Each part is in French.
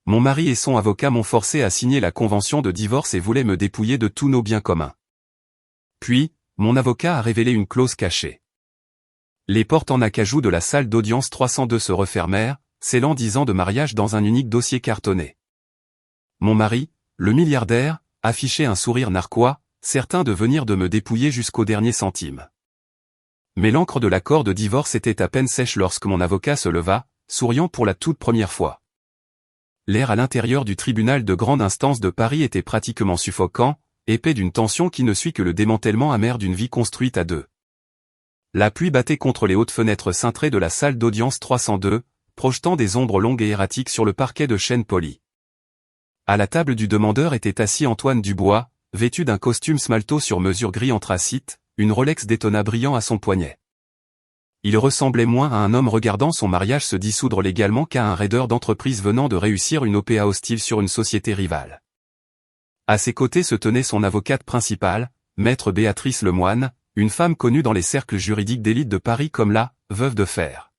Mon mari et son avocat m'ont forcé à signer la convention de divorce et voulaient me dépouiller de tous nos biens communs. Puis, mon avocat a révélé une clause cachée. Les portes en acajou de la salle d'audience 302 se refermèrent, scellant 10 ans de mariage dans un unique dossier cartonné. Mon mari, le milliardaire, affichait un sourire narquois, certain de venir de me dépouiller jusqu'au dernier centime. Mais l'encre de l'accord de divorce était à peine sèche lorsque mon avocat se leva, souriant pour la toute première fois. L'air à l'intérieur du tribunal de grande instance de Paris était pratiquement suffocant, épais d'une tension qui ne suit que le démantèlement amer d'une vie construite à deux. La pluie battait contre les hautes fenêtres cintrées de la salle d'audience 302, projetant des ombres longues et erratiques sur le parquet de chêne poli. À la table du demandeur était assis Antoine Dubois, vêtu d'un costume smalto sur mesure gris anthracite, une Rolex Daytona brillant à son poignet. Il ressemblait moins à un homme regardant son mariage se dissoudre légalement qu'à un raideur d'entreprise venant de réussir une OPA hostile sur une société rivale. À ses côtés se tenait son avocate principale, maître Béatrice Lemoine, une femme connue dans les cercles juridiques d'élite de Paris comme la « veuve de fer ».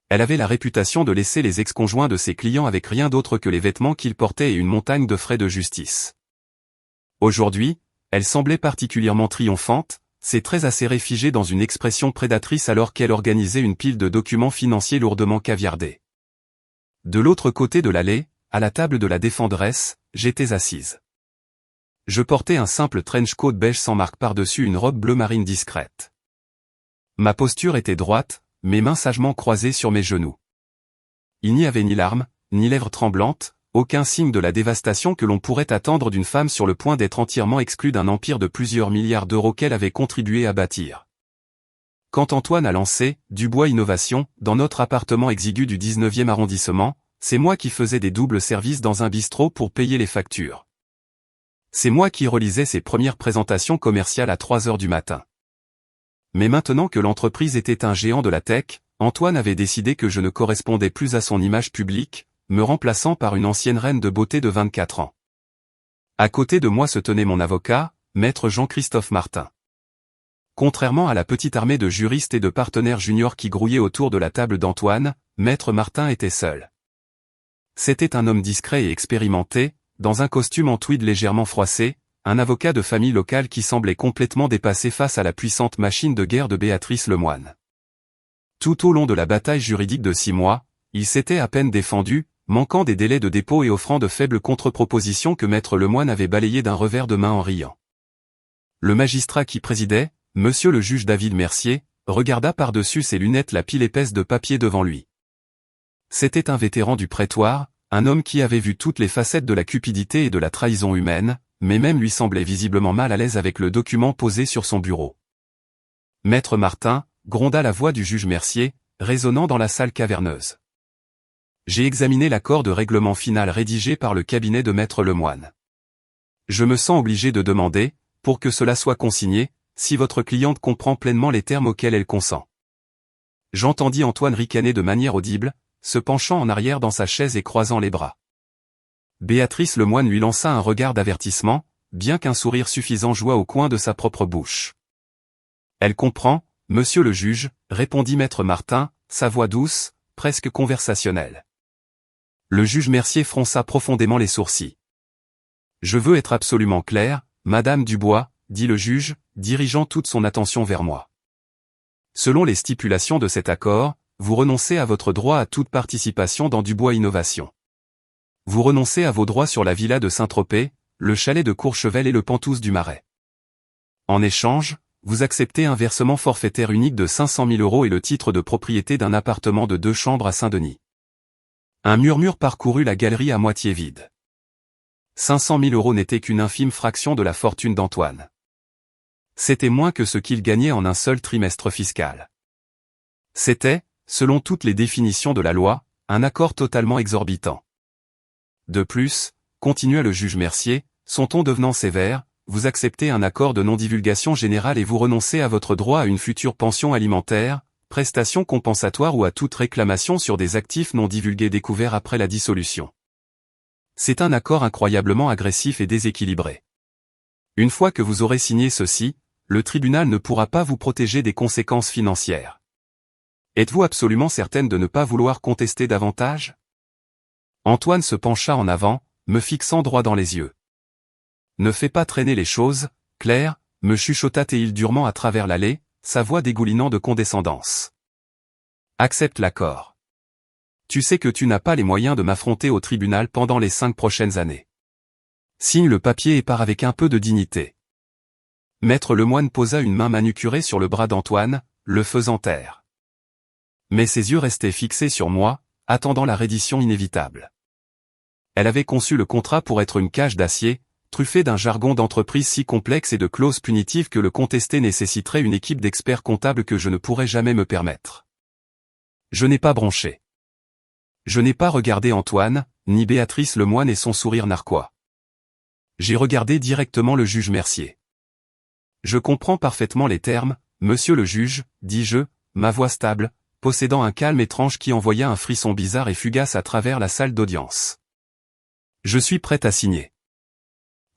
Elle avait la réputation de laisser les ex-conjoints de ses clients avec rien d'autre que les vêtements qu'ils portaient et une montagne de frais de justice. Aujourd'hui, elle semblait particulièrement triomphante, ses traits acérés figés dans une expression prédatrice alors qu'elle organisait une pile de documents financiers lourdement caviardés. De l'autre côté de l'allée, à la table de la défenderesse, j'étais assise. Je portais un simple trench coat beige sans marque par-dessus une robe bleu marine discrète. Ma posture était droite, mes mains sagement croisées sur mes genoux. Il n'y avait ni larmes, ni lèvres tremblantes, aucun signe de la dévastation que l'on pourrait attendre d'une femme sur le point d'être entièrement exclue d'un empire de plusieurs milliards d'euros qu'elle avait contribué à bâtir. Quand Antoine a lancé « Dubois Innovation » dans notre appartement exigu du 19e arrondissement, c'est moi qui faisais des doubles services dans un bistrot pour payer les factures. C'est moi qui relisais ses premières présentations commerciales à 3 heures du matin. Mais maintenant que l'entreprise était un géant de la tech, Antoine avait décidé que je ne correspondais plus à son image publique, me remplaçant par une ancienne reine de beauté de 24 ans. À côté de moi se tenait mon avocat, maître Jean-Christophe Martin. Contrairement à la petite armée de juristes et de partenaires juniors qui grouillaient autour de la table d'Antoine, maître Martin était seul. C'était un homme discret et expérimenté, dans un costume en tweed légèrement froissé, un avocat de famille locale qui semblait complètement dépassé face à la puissante machine de guerre de Béatrice Lemoine. Tout au long de la bataille juridique de 6 mois, il s'était à peine défendu, manquant des délais de dépôt et offrant de faibles contre-propositions que maître Lemoine avait balayées d'un revers de main en riant. Le magistrat qui présidait, monsieur le juge David Mercier, regarda par-dessus ses lunettes la pile épaisse de papier devant lui. C'était un vétéran du prétoire, un homme qui avait vu toutes les facettes de la cupidité et de la trahison humaine, mais même lui semblait visiblement mal à l'aise avec le document posé sur son bureau. Maître Martin, gronda la voix du juge Mercier, résonnant dans la salle caverneuse. J'ai examiné l'accord de règlement final rédigé par le cabinet de maître Lemoine. Je me sens obligé de demander, pour que cela soit consigné, si votre cliente comprend pleinement les termes auxquels elle consent. J'entendis Antoine ricaner de manière audible, se penchant en arrière dans sa chaise et croisant les bras. Béatrice Lemoine lui lança un regard d'avertissement, bien qu'un sourire suffisant jouât au coin de sa propre bouche. Elle comprend, monsieur le juge, répondit maître Martin, sa voix douce, presque conversationnelle. Le juge Mercier fronça profondément les sourcils. Je veux être absolument clair, madame Dubois, dit le juge, dirigeant toute son attention vers moi. Selon les stipulations de cet accord, vous renoncez à votre droit à toute participation dans Dubois Innovation. Vous renoncez à vos droits sur la villa de Saint-Tropez, le chalet de Courchevel et le Pentous du Marais. En échange, vous acceptez un versement forfaitaire unique de 500 000 € et le titre de propriété d'un appartement de 2 chambres à Saint-Denis. Un murmure parcourut la galerie à moitié vide. 500 000 € n'était qu'une infime fraction de la fortune d'Antoine. C'était moins que ce qu'il gagnait en un seul trimestre fiscal. C'était, selon toutes les définitions de la loi, un accord totalement exorbitant. De plus, continua le juge Mercier, son ton devenant sévère, vous acceptez un accord de non-divulgation générale et vous renoncez à votre droit à une future pension alimentaire, prestation compensatoire ou à toute réclamation sur des actifs non divulgués découverts après la dissolution. C'est un accord incroyablement agressif et déséquilibré. Une fois que vous aurez signé ceci, le tribunal ne pourra pas vous protéger des conséquences financières. Êtes-vous absolument certaine de ne pas vouloir contester davantage ? Antoine se pencha en avant, me fixant droit dans les yeux. Ne fais pas traîner les choses, Claire, me chuchota-t-il durement à travers l'allée, sa voix dégoulinant de condescendance. Accepte l'accord. Tu sais que tu n'as pas les moyens de m'affronter au tribunal pendant les 5 prochaines années. Signe le papier et pars avec un peu de dignité. Maître Lemoine posa une main manucurée sur le bras d'Antoine, le faisant taire. Mais ses yeux restaient fixés sur moi, attendant la reddition inévitable. Elle avait conçu le contrat pour être une cage d'acier, truffée d'un jargon d'entreprise si complexe et de clauses punitives que le contester nécessiterait une équipe d'experts comptables que je ne pourrais jamais me permettre. Je n'ai pas bronché. Je n'ai pas regardé Antoine, ni Béatrice Lemoine et son sourire narquois. J'ai regardé directement le juge Mercier. Je comprends parfaitement les termes, monsieur le juge, dis-je, ma voix stable, possédant un calme étrange qui envoya un frisson bizarre et fugace à travers la salle d'audience. Je suis prêt à signer.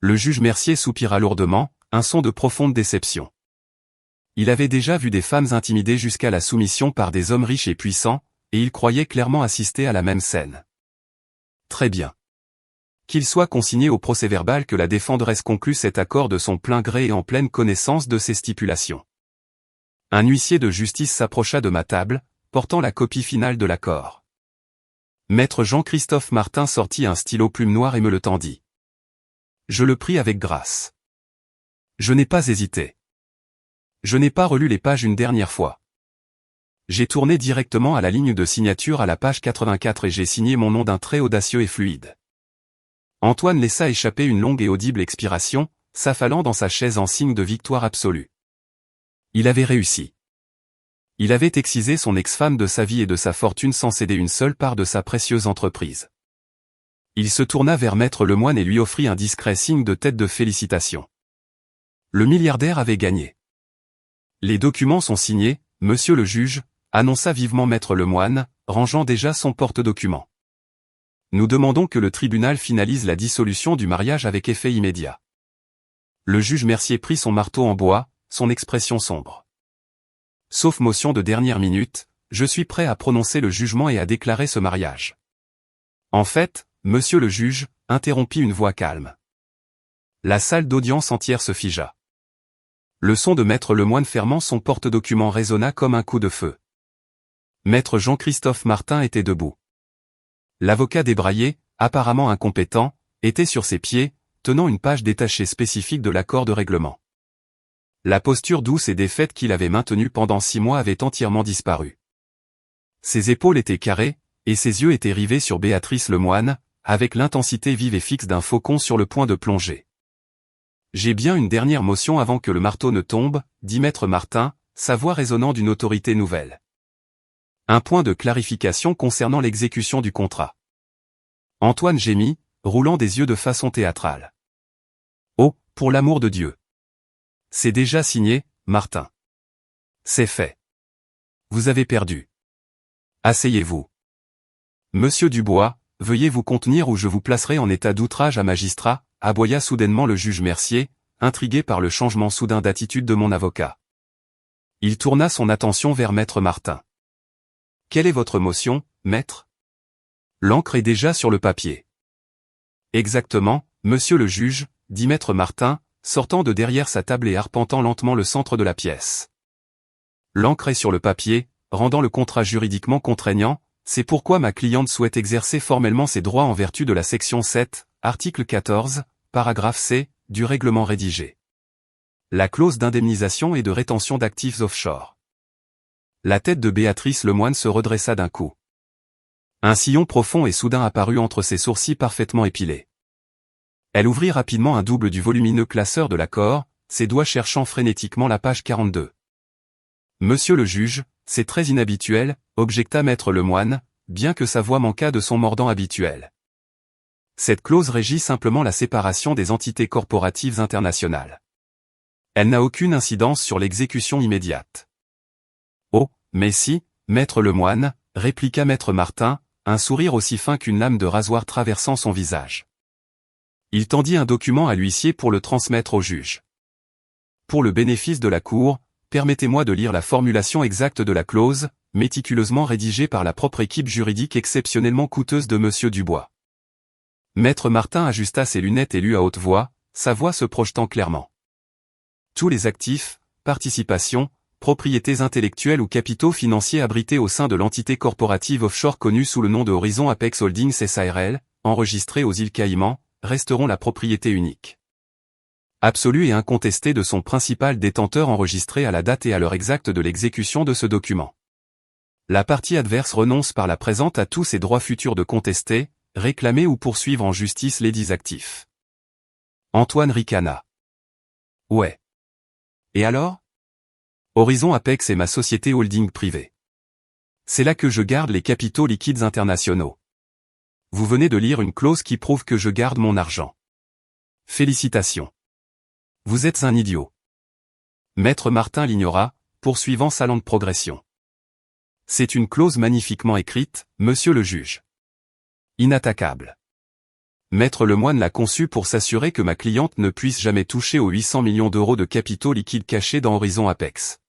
Le juge Mercier soupira lourdement, un son de profonde déception. Il avait déjà vu des femmes intimidées jusqu'à la soumission par des hommes riches et puissants, et il croyait clairement assister à la même scène. Très bien. Qu'il soit consigné au procès-verbal que la défenderesse conclut cet accord de son plein gré et en pleine connaissance de ses stipulations. Un huissier de justice s'approcha de ma table, portant la copie finale de l'accord. Maître Jean-Christophe Martin sortit un stylo plume noire et me le tendit. Je le pris avec grâce. Je n'ai pas hésité. Je n'ai pas relu les pages une dernière fois. J'ai tourné directement à la ligne de signature à la page 84 et j'ai signé mon nom d'un trait audacieux et fluide. Antoine laissa échapper une longue et audible expiration, s'affalant dans sa chaise en signe de victoire absolue. Il avait réussi. Il avait excisé son ex-femme de sa vie et de sa fortune sans céder une seule part de sa précieuse entreprise. Il se tourna vers Maître Lemoine et lui offrit un discret signe de tête de félicitations. Le milliardaire avait gagné. Les documents sont signés, monsieur le juge, annonça vivement Maître Lemoine, rangeant déjà son porte-document. Nous demandons que le tribunal finalise la dissolution du mariage avec effet immédiat. Le juge Mercier prit son marteau en bois, son expression sombre. Sauf motion de dernière minute, je suis prêt à prononcer le jugement et à déclarer ce mariage. En fait, monsieur le juge, interrompit une voix calme. La salle d'audience entière se figea. Le son de Maître Lemoine fermant son porte-document résonna comme un coup de feu. Maître Jean-Christophe Martin était debout. L'avocat débraillé, apparemment incompétent, était sur ses pieds, tenant une page détachée spécifique de l'accord de règlement. La posture douce et défaite qu'il avait maintenue pendant 6 mois avait entièrement disparu. Ses épaules étaient carrées, et ses yeux étaient rivés sur Béatrice Lemoine, avec l'intensité vive et fixe d'un faucon sur le point de plonger. J'ai bien une dernière motion avant que le marteau ne tombe, dit Maître Martin, sa voix résonnant d'une autorité nouvelle. Un point de clarification concernant l'exécution du contrat. Antoine gémit, roulant des yeux de façon théâtrale. Oh, pour l'amour de Dieu. C'est déjà signé, Martin. C'est fait. Vous avez perdu. Asseyez-vous. Monsieur Dubois, veuillez vous contenir ou je vous placerai en état d'outrage à magistrat, aboya soudainement le juge Mercier, intrigué par le changement soudain d'attitude de mon avocat. Il tourna son attention vers Maître Martin. Quelle est votre motion, maître? L'encre est déjà sur le papier. Exactement, monsieur le juge, dit Maître Martin, sortant de derrière sa table et arpentant lentement le centre de la pièce. L'encre est sur le papier, rendant le contrat juridiquement contraignant, c'est pourquoi ma cliente souhaite exercer formellement ses droits en vertu de la section 7, article 14, paragraphe C, du règlement rédigé. La clause d'indemnisation et de rétention d'actifs offshore. La tête de Béatrice Lemoine se redressa d'un coup. Un sillon profond et soudain apparut entre ses sourcils parfaitement épilés. Elle ouvrit rapidement un double du volumineux classeur de l'accord, ses doigts cherchant frénétiquement la page 42. Monsieur le juge, c'est très inhabituel, objecta Maître Lemoine, bien que sa voix manquât de son mordant habituel. Cette clause régit simplement la séparation des entités corporatives internationales. Elle n'a aucune incidence sur l'exécution immédiate. Oh, mais si, Maître Lemoine, répliqua Maître Martin, un sourire aussi fin qu'une lame de rasoir traversant son visage. Il tendit un document à l'huissier pour le transmettre au juge. Pour le bénéfice de la Cour, permettez-moi de lire la formulation exacte de la clause, méticuleusement rédigée par la propre équipe juridique exceptionnellement coûteuse de Monsieur Dubois. Maître Martin ajusta ses lunettes et lut à haute voix, sa voix se projetant clairement. Tous les actifs, participations, propriétés intellectuelles ou capitaux financiers abrités au sein de l'entité corporative offshore connue sous le nom de Horizon Apex Holdings SARL, enregistrée aux îles Caïmans, resteront la propriété unique, absolue et incontestée de son principal détenteur enregistré à la date et à l'heure exacte de l'exécution de ce document. La partie adverse renonce par la présente à tous ses droits futurs de contester, réclamer ou poursuivre en justice lesdits actifs. Antoine ricana. Ouais. Et alors? Horizon Apex est ma société holding privée. C'est là que je garde les capitaux liquides internationaux. Vous venez de lire une clause qui prouve que je garde mon argent. Félicitations. Vous êtes un idiot. Maître Martin l'ignora, poursuivant sa lente progression. C'est une clause magnifiquement écrite, monsieur le juge. Inattaquable. Maître Lemoine l'a conçue pour s'assurer que ma cliente ne puisse jamais toucher aux 800 millions d'euros de capitaux liquides cachés dans Horizon Apex.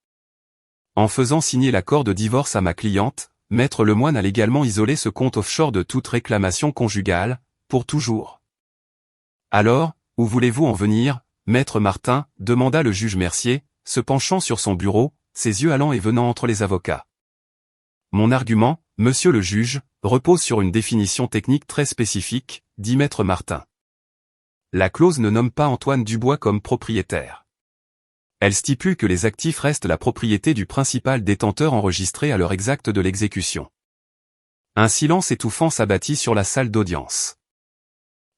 En faisant signer l'accord de divorce à ma cliente, Maître Lemoine a légalement isolé ce compte offshore de toute réclamation conjugale, pour toujours. Alors, où voulez-vous en venir, Maître Martin, demanda le juge Mercier, se penchant sur son bureau, ses yeux allants et venant entre les avocats. Mon argument, monsieur le juge, repose sur une définition technique très spécifique, dit Maître Martin. La clause ne nomme pas Antoine Dubois comme propriétaire. Elle stipule que les actifs restent la propriété du principal détenteur enregistré à l'heure exacte de l'exécution. Un silence étouffant s'abattit sur la salle d'audience.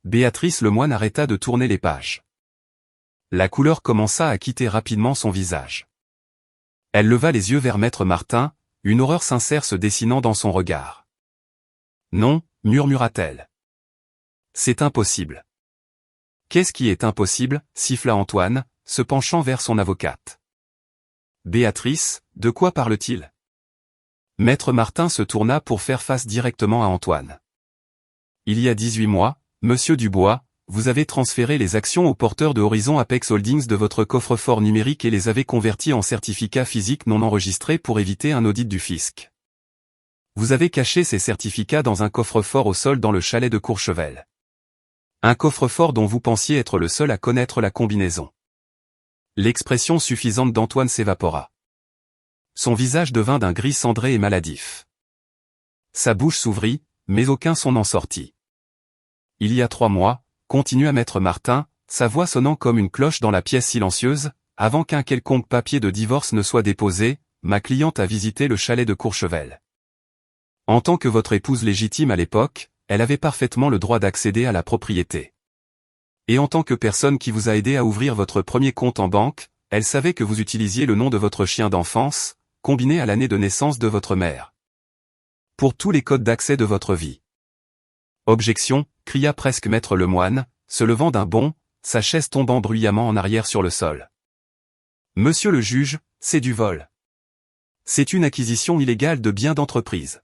Béatrice Lemoine arrêta de tourner les pages. La couleur commença à quitter rapidement son visage. Elle leva les yeux vers Maître Martin, une horreur sincère se dessinant dans son regard. Non, murmura-t-elle. C'est impossible. Qu'est-ce qui est impossible, siffla Antoine, se penchant vers son avocate. Béatrice, de quoi parle-t-il? Maître Martin se tourna pour faire face directement à Antoine. Il y a 18 mois, monsieur Dubois, vous avez transféré les actions aux porteurs de Horizon Apex Holdings de votre coffre-fort numérique et les avez convertis en certificats physiques non enregistrés pour éviter un audit du fisc. Vous avez caché ces certificats dans un coffre-fort au sol dans le chalet de Courchevel. Un coffre-fort dont vous pensiez être le seul à connaître la combinaison. L'expression suffisante d'Antoine s'évapora. Son visage devint d'un gris cendré et maladif. Sa bouche s'ouvrit, mais aucun son n'en sortit. Il y a 3 mois, continua Maître Martin, sa voix sonnant comme une cloche dans la pièce silencieuse, avant qu'un quelconque papier de divorce ne soit déposé, ma cliente a visité le chalet de Courchevel. En tant que votre épouse légitime à l'époque, elle avait parfaitement le droit d'accéder à la propriété. Et en tant que personne qui vous a aidé à ouvrir votre premier compte en banque, elle savait que vous utilisiez le nom de votre chien d'enfance, combiné à l'année de naissance de votre mère. Pour tous les codes d'accès de votre vie. Objection, cria presque Maître Lemoine, se levant d'un bond, sa chaise tombant bruyamment en arrière sur le sol. Monsieur le juge, c'est du vol. C'est une acquisition illégale de biens d'entreprise.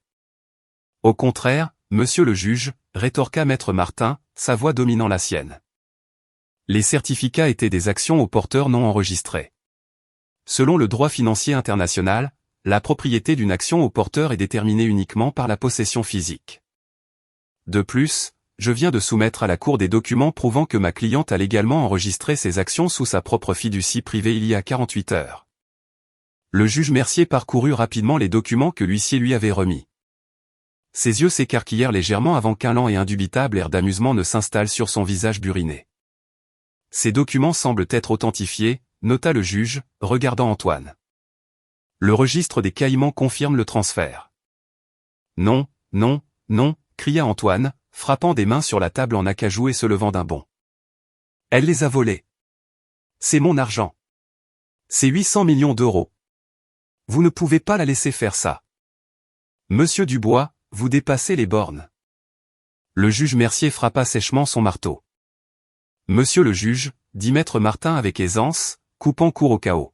Au contraire, monsieur le juge, rétorqua Maître Martin, sa voix dominant la sienne. Les certificats étaient des actions aux porteurs non enregistrés. Selon le droit financier international, la propriété d'une action au porteur est déterminée uniquement par la possession physique. De plus, je viens de soumettre à la Cour des documents prouvant que ma cliente a légalement enregistré ses actions sous sa propre fiducie privée il y a 48 heures. Le juge Mercier parcourut rapidement les documents que l'huissier lui avait remis. Ses yeux s'écarquillèrent légèrement avant qu'un lent et indubitable air d'amusement ne s'installe sur son visage buriné. Ces documents semblent être authentifiés, nota le juge, regardant Antoine. Le registre des Caïmans confirme le transfert. Non, non, non, cria Antoine, frappant des mains sur la table en acajou et se levant d'un bond. Elle les a volés. C'est mon argent. C'est 800 millions d'euros. Vous ne pouvez pas la laisser faire ça. Monsieur Dubois, vous dépassez les bornes. Le juge Mercier frappa sèchement son marteau. Monsieur le juge, dit Maître Martin avec aisance, coupant court au chaos.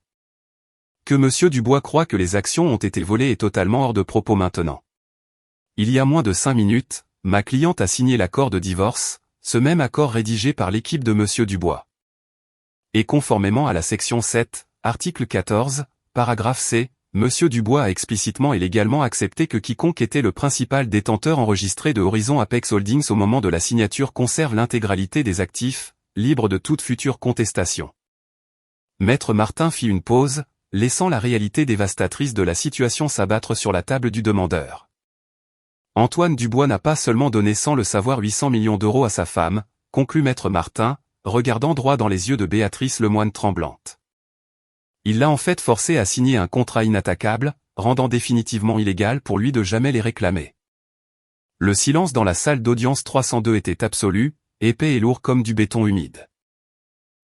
Que monsieur Dubois croit que les actions ont été volées est totalement hors de propos maintenant. Il y a moins de 5 minutes, ma cliente a signé l'accord de divorce, ce même accord rédigé par l'équipe de monsieur Dubois. Et conformément à la section 7, article 14, paragraphe C, Monsieur Dubois a explicitement et légalement accepté que quiconque était le principal détenteur enregistré de Horizon Apex Holdings au moment de la signature conserve l'intégralité des actifs, libre de toute future contestation. Maître Martin fit une pause, laissant la réalité dévastatrice de la situation s'abattre sur la table du demandeur. Antoine Dubois n'a pas seulement donné sans le savoir 800 millions d'euros à sa femme, conclut Maître Martin, regardant droit dans les yeux de Béatrice Lemoine tremblante. Il l'a en fait forcé à signer un contrat inattaquable, rendant définitivement illégal pour lui de jamais les réclamer. Le silence dans la salle d'audience 302 était absolu, épais et lourd comme du béton humide.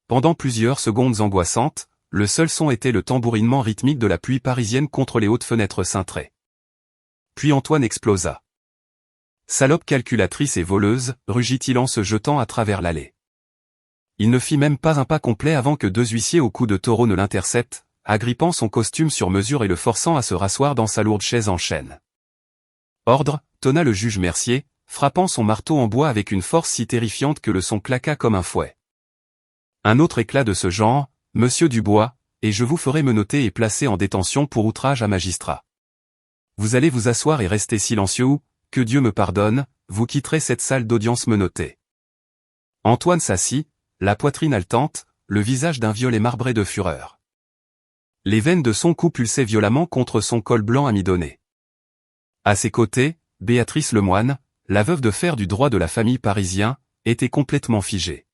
Pendant plusieurs secondes angoissantes, le seul son était le tambourinement rythmique de la pluie parisienne contre les hautes fenêtres cintrées. Puis Antoine explosa. « Salope calculatrice et voleuse », rugit-il en se jetant à travers l'allée. Il ne fit même pas un pas complet avant que deux huissiers au cou de taureau ne l'interceptent, agrippant son costume sur mesure et le forçant à se rasseoir dans sa lourde chaise en chêne. « Ordre », tonna le juge Mercier, frappant son marteau en bois avec une force si terrifiante que le son claqua comme un fouet. Un autre éclat de ce genre, « Monsieur Dubois, et je vous ferai menotter et placer en détention pour outrage à magistrat. Vous allez vous asseoir et rester silencieux ou, que Dieu me pardonne, vous quitterez cette salle d'audience menottée. » Antoine s'assit, la poitrine haletante, le visage d'un violet marbré de fureur. Les veines de son cou pulsaient violemment contre son col blanc amidonné. À ses côtés, Béatrice Lemoine, la veuve de fer du droit de la famille parisien, était complètement figée.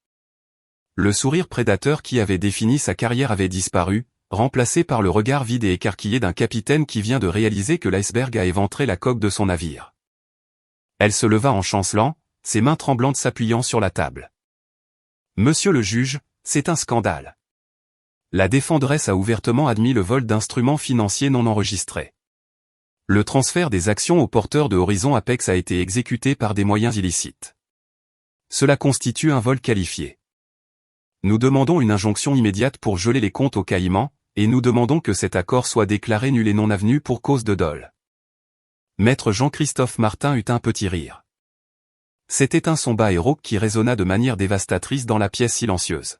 Le sourire prédateur qui avait défini sa carrière avait disparu, remplacé par le regard vide et écarquillé d'un capitaine qui vient de réaliser que l'iceberg a éventré la coque de son navire. Elle se leva en chancelant, ses mains tremblantes s'appuyant sur la table. « Monsieur le juge, c'est un scandale. La défenderesse a ouvertement admis le vol d'instruments financiers non enregistrés. Le transfert des actions aux porteurs de Horizon Apex a été exécuté par des moyens illicites. Cela constitue un vol qualifié. Nous demandons une injonction immédiate pour geler les comptes aux Caïmans, et nous demandons que cet accord soit déclaré nul et non avenu pour cause de dol. » Maître Jean-Christophe Martin eut un petit rire. C'était un son bas et rauque qui résonna de manière dévastatrice dans la pièce silencieuse.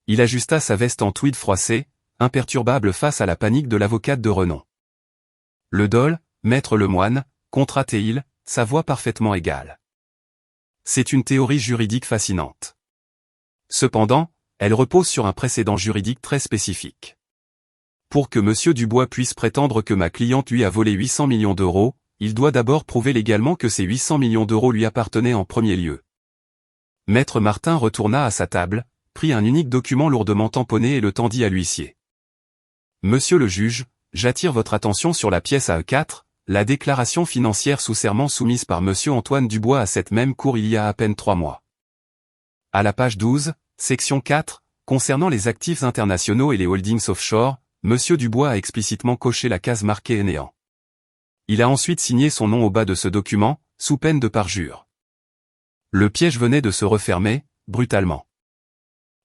Il ajusta sa veste en tweed froissé, imperturbable face à la panique de l'avocate de renom. Le dol, Maître Lemoine, contrat-il, sa voix parfaitement égale. C'est une théorie juridique fascinante. Cependant, elle repose sur un précédent juridique très spécifique. Pour que Monsieur Dubois puisse prétendre que ma cliente lui a volé 800 millions d'euros, il doit d'abord prouver légalement que ces 800 millions d'euros lui appartenaient en premier lieu. Maître Martin retourna à sa table, prit un unique document lourdement tamponné et le tendit à l'huissier. Monsieur le juge, j'attire votre attention sur la pièce AE4, la déclaration financière sous serment soumise par Monsieur Antoine Dubois à cette même cour il y a à peine 3 mois. À la page 12, section 4, concernant les actifs internationaux et les holdings offshore, Monsieur Dubois a explicitement coché la case marquée néant. Il a ensuite signé son nom au bas de ce document, sous peine de parjure. Le piège venait de se refermer, brutalement.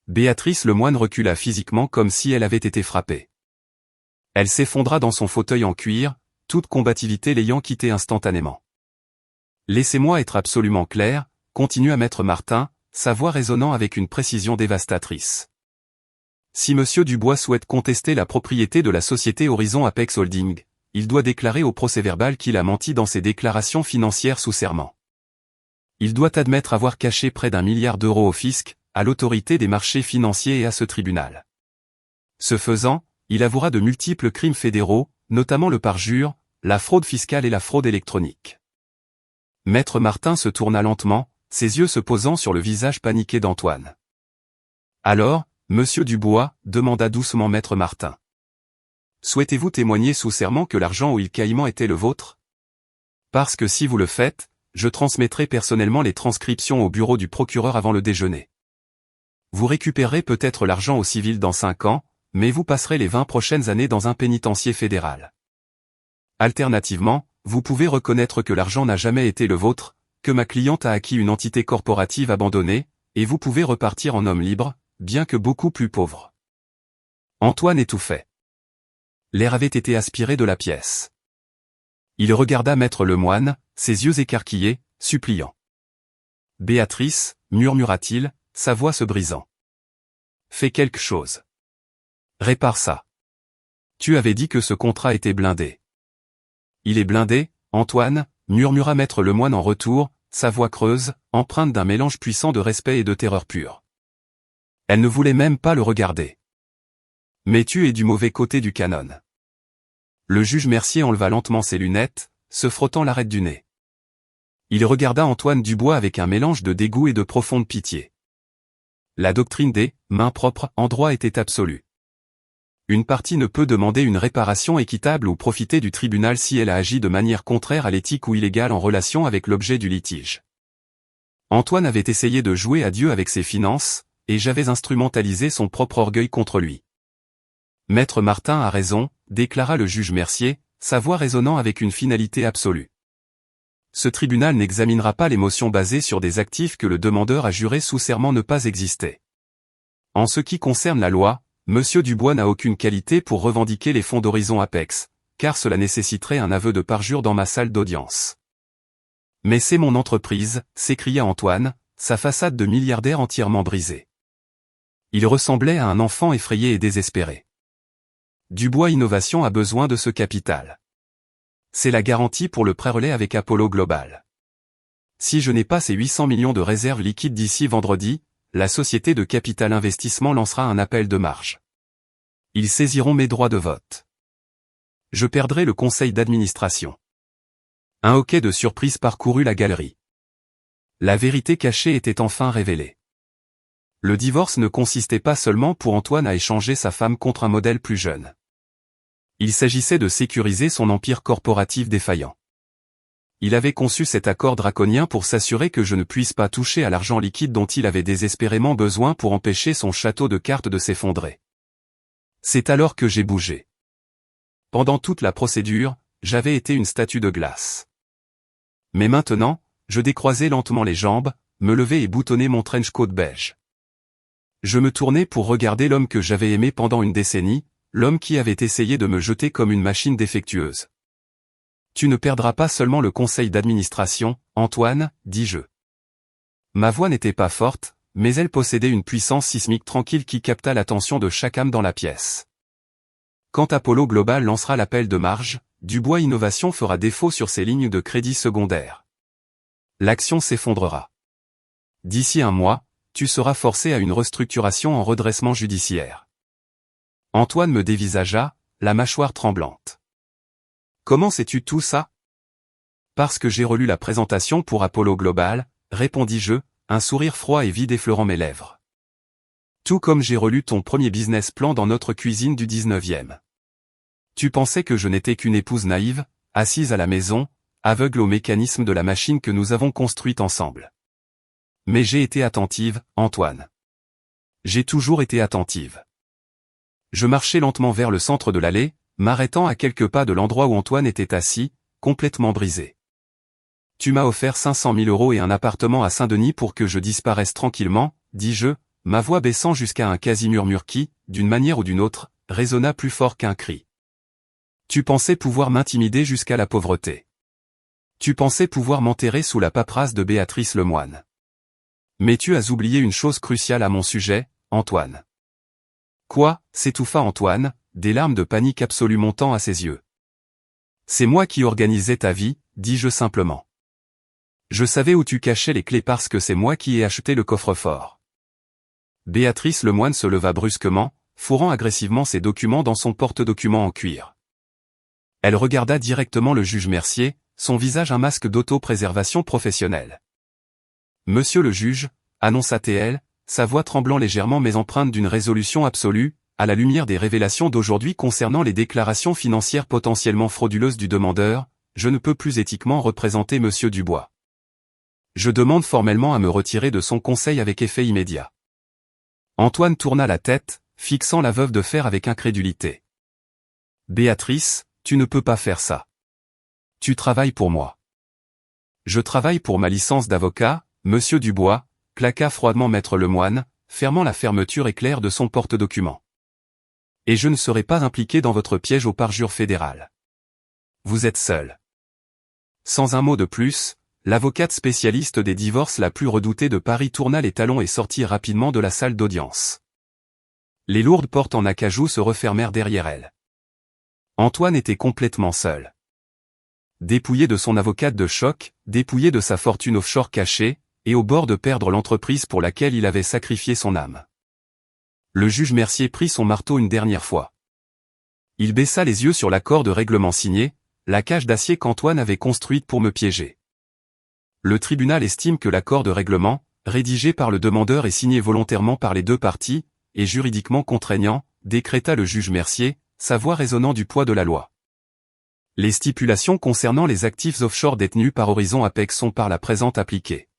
Béatrice Lemoine recula physiquement comme si elle avait été frappée. Elle s'effondra dans son fauteuil en cuir, toute combativité l'ayant quittée instantanément. « Laissez-moi être absolument clair », continua Maître Martin, sa voix résonnant avec une précision dévastatrice. Si Monsieur Dubois souhaite contester la propriété de la société Horizon Apex Holdings, il doit déclarer au procès-verbal qu'il a menti dans ses déclarations financières sous serment. Il doit admettre avoir caché près d'1 milliard d'euros au fisc, à l'autorité des marchés financiers et à ce tribunal. Ce faisant, il avouera de multiples crimes fédéraux, notamment le parjure, la fraude fiscale et la fraude électronique. Maître Martin se tourna lentement, ses yeux se posant sur le visage paniqué d'Antoine. « Alors, Monsieur Dubois, demanda doucement Maître Martin. Souhaitez-vous témoigner sous serment que l'argent au île Caïmans était le vôtre? Parce que si vous le faites, je transmettrai personnellement les transcriptions au bureau du procureur avant le déjeuner. Vous récupérerez peut-être l'argent au civil dans 5 ans, mais vous passerez les 20 prochaines années dans un pénitencier fédéral. Alternativement, vous pouvez reconnaître que l'argent n'a jamais été le vôtre, que ma cliente a acquis une entité corporative abandonnée, et vous pouvez repartir en homme libre, bien que beaucoup plus pauvre. » Antoine étouffait. L'air avait été aspiré de la pièce. Il regarda Maître Lemoine, ses yeux écarquillés, suppliants. « Béatrice, murmura-t-il, sa voix se brisant. Fais quelque chose. Répare ça. Tu avais dit que ce contrat était blindé. Il est blindé, Antoine, murmura maître Lemoine en retour, sa voix creuse, empreinte d'un mélange puissant de respect et de terreur pure. Elle ne voulait même pas le regarder. Mais tu es du mauvais côté du canon. Le juge Mercier enleva lentement ses lunettes, se frottant l'arête du nez. Il regarda Antoine Dubois avec un mélange de dégoût et de profonde pitié. La doctrine des « mains propres » en droit était absolue. Une partie ne peut demander une réparation équitable ou profiter du tribunal si elle a agi de manière contraire à l'éthique ou illégale en relation avec l'objet du litige. Antoine avait essayé de jouer à Dieu avec ses finances, et j'avais instrumentalisé son propre orgueil contre lui. Maître Martin a raison, déclara le juge Mercier, sa voix résonnant avec une finalité absolue. Ce tribunal n'examinera pas les motions basées sur des actifs que le demandeur a juré sous serment ne pas exister. En ce qui concerne la loi, Monsieur Dubois n'a aucune qualité pour revendiquer les fonds d'Horizon Apex, car cela nécessiterait un aveu de parjure dans ma salle d'audience. Mais c'est mon entreprise, s'écria Antoine, sa façade de milliardaire entièrement brisée. Il ressemblait à un enfant effrayé et désespéré. Dubois Innovation a besoin de ce capital. C'est la garantie pour le prêt-relais avec Apollo Global. Si je n'ai pas ces 800 millions de réserves liquides d'ici vendredi, la société de capital investissement lancera un appel de marge. Ils saisiront mes droits de vote. Je perdrai le conseil d'administration. Un hoquet de surprise parcourut la galerie. La vérité cachée était enfin révélée. Le divorce ne consistait pas seulement pour Antoine à échanger sa femme contre un modèle plus jeune. Il s'agissait de sécuriser son empire corporatif défaillant. Il avait conçu cet accord draconien pour s'assurer que je ne puisse pas toucher à l'argent liquide dont il avait désespérément besoin pour empêcher son château de cartes de s'effondrer. C'est alors que j'ai bougé. Pendant toute la procédure, j'avais été une statue de glace. Mais maintenant, je décroisais lentement les jambes, me levais et boutonnais mon trench coat beige. Je me tournais pour regarder l'homme que j'avais aimé pendant une décennie, l'homme qui avait essayé de me jeter comme une machine défectueuse. Tu ne perdras pas seulement le conseil d'administration, Antoine, dis-je. Ma voix n'était pas forte, mais elle possédait une puissance sismique tranquille qui capta l'attention de chaque âme dans la pièce. Quand Apollo Global lancera l'appel de marge, Dubois Innovation fera défaut sur ses lignes de crédit secondaire. L'action s'effondrera. D'ici un mois, tu seras forcé à une restructuration en redressement judiciaire. Antoine me dévisagea, la mâchoire tremblante. Comment sais-tu tout ça? Parce que j'ai relu la présentation pour Apollo Global, répondis-je, un sourire froid et vide effleurant mes lèvres. Tout comme j'ai relu ton premier business plan dans notre cuisine du 19e. Tu pensais que je n'étais qu'une épouse naïve, assise à la maison, aveugle au mécanisme de la machine que nous avons construite ensemble. Mais j'ai été attentive, Antoine. J'ai toujours été attentive. Je marchais lentement vers le centre de l'allée, m'arrêtant à quelques pas de l'endroit où Antoine était assis, complètement brisé. Tu m'as offert 500 000 € et un appartement à Saint-Denis pour que je disparaisse tranquillement, dis-je, ma voix baissant jusqu'à un quasi-murmure qui, d'une manière ou d'une autre, résonna plus fort qu'un cri. Tu pensais pouvoir m'intimider jusqu'à la pauvreté. Tu pensais pouvoir m'enterrer sous la paperasse de Béatrice Lemoine. Mais tu as oublié une chose cruciale à mon sujet, Antoine. Quoi, s'étouffa Antoine, des larmes de panique absolue montant à ses yeux. C'est moi qui organisais ta vie, dis-je simplement. Je savais où tu cachais les clés parce que c'est moi qui ai acheté le coffre-fort. Béatrice Lemoine se leva brusquement, fourrant agressivement ses documents dans son porte-documents en cuir. Elle regarda directement le juge Mercier, son visage un masque d'auto-préservation professionnelle. Monsieur le juge, annonça-t-elle, sa voix tremblant légèrement mais empreinte d'une résolution absolue, à la lumière des révélations d'aujourd'hui concernant les déclarations financières potentiellement frauduleuses du demandeur, je ne peux plus éthiquement représenter Monsieur Dubois. Je demande formellement à me retirer de son conseil avec effet immédiat. Antoine tourna la tête, fixant la veuve de fer avec incrédulité. Béatrice, tu ne peux pas faire ça. Tu travailles pour moi. Je travaille pour ma licence d'avocat, Monsieur Dubois, claqua froidement maître Lemoine, fermant la fermeture éclair de son porte-documents. Et je ne serai pas impliqué dans votre piège au parjure fédéral. Vous êtes seul. Sans un mot de plus, l'avocate spécialiste des divorces la plus redoutée de Paris tourna les talons et sortit rapidement de la salle d'audience. Les lourdes portes en acajou se refermèrent derrière elle. Antoine était complètement seul. Dépouillé de son avocate de choc, dépouillé de sa fortune offshore cachée, et au bord de perdre l'entreprise pour laquelle il avait sacrifié son âme. Le juge Mercier prit son marteau une dernière fois. Il baissa les yeux sur l'accord de règlement signé, la cage d'acier qu'Antoine avait construite pour me piéger. Le tribunal estime que l'accord de règlement, rédigé par le demandeur et signé volontairement par les deux parties, est juridiquement contraignant, décréta le juge Mercier, sa voix résonnant du poids de la loi. Les stipulations concernant les actifs offshore détenus par Horizon Apex sont par la présente appliquées.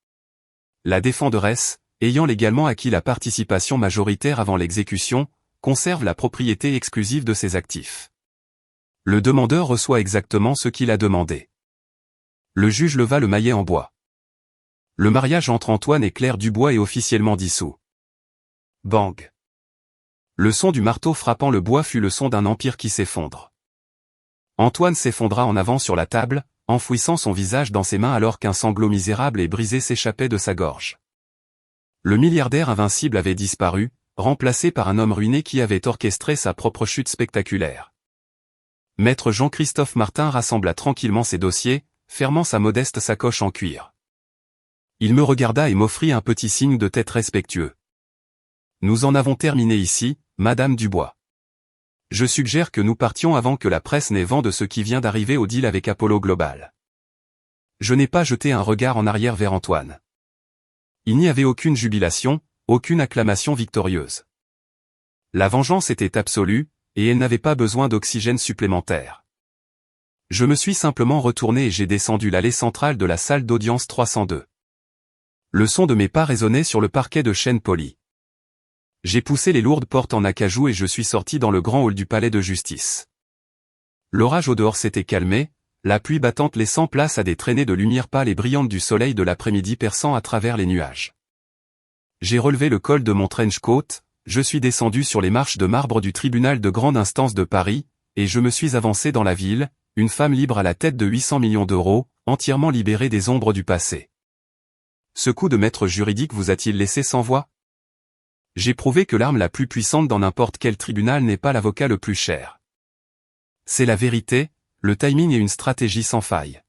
La défenderesse, ayant légalement acquis la participation majoritaire avant l'exécution, conserve la propriété exclusive de ses actifs. Le demandeur reçoit exactement ce qu'il a demandé. Le juge leva le maillet en bois. Le mariage entre Antoine et Claire Dubois est officiellement dissous. Bang. Le son du marteau frappant le bois fut le son d'un empire qui s'effondre. Antoine s'effondra en avant sur la table, enfouissant son visage dans ses mains alors qu'un sanglot misérable et brisé s'échappait de sa gorge. Le milliardaire invincible avait disparu, remplacé par un homme ruiné qui avait orchestré sa propre chute spectaculaire. Maître Jean-Christophe Martin rassembla tranquillement ses dossiers, fermant sa modeste sacoche en cuir. Il me regarda et m'offrit un petit signe de tête respectueux. Nous en avons terminé ici, Madame Dubois. Je suggère que nous partions avant que la presse n'ait vent de ce qui vient d'arriver au deal avec Apollo Global. Je n'ai pas jeté un regard en arrière vers Antoine. Il n'y avait aucune jubilation, aucune acclamation victorieuse. La vengeance était absolue, et elle n'avait pas besoin d'oxygène supplémentaire. Je me suis simplement retourné et j'ai descendu l'allée centrale de la salle d'audience 302. Le son de mes pas résonnait sur le parquet de chêne poli. J'ai poussé les lourdes portes en acajou et je suis sorti dans le grand hall du palais de justice. L'orage au dehors s'était calmé, la pluie battante laissant place à des traînées de lumière pâle et brillante du soleil de l'après-midi perçant à travers les nuages. J'ai relevé le col de mon trench coat, je suis descendu sur les marches de marbre du tribunal de grande instance de Paris, et je me suis avancé dans la ville, une femme libre à la tête de 800 millions d'euros, entièrement libérée des ombres du passé. Ce coup de maître juridique vous a-t-il laissé sans voix ? J'ai prouvé que l'arme la plus puissante dans n'importe quel tribunal n'est pas l'avocat le plus cher. C'est la vérité, le timing et une stratégie sans faille.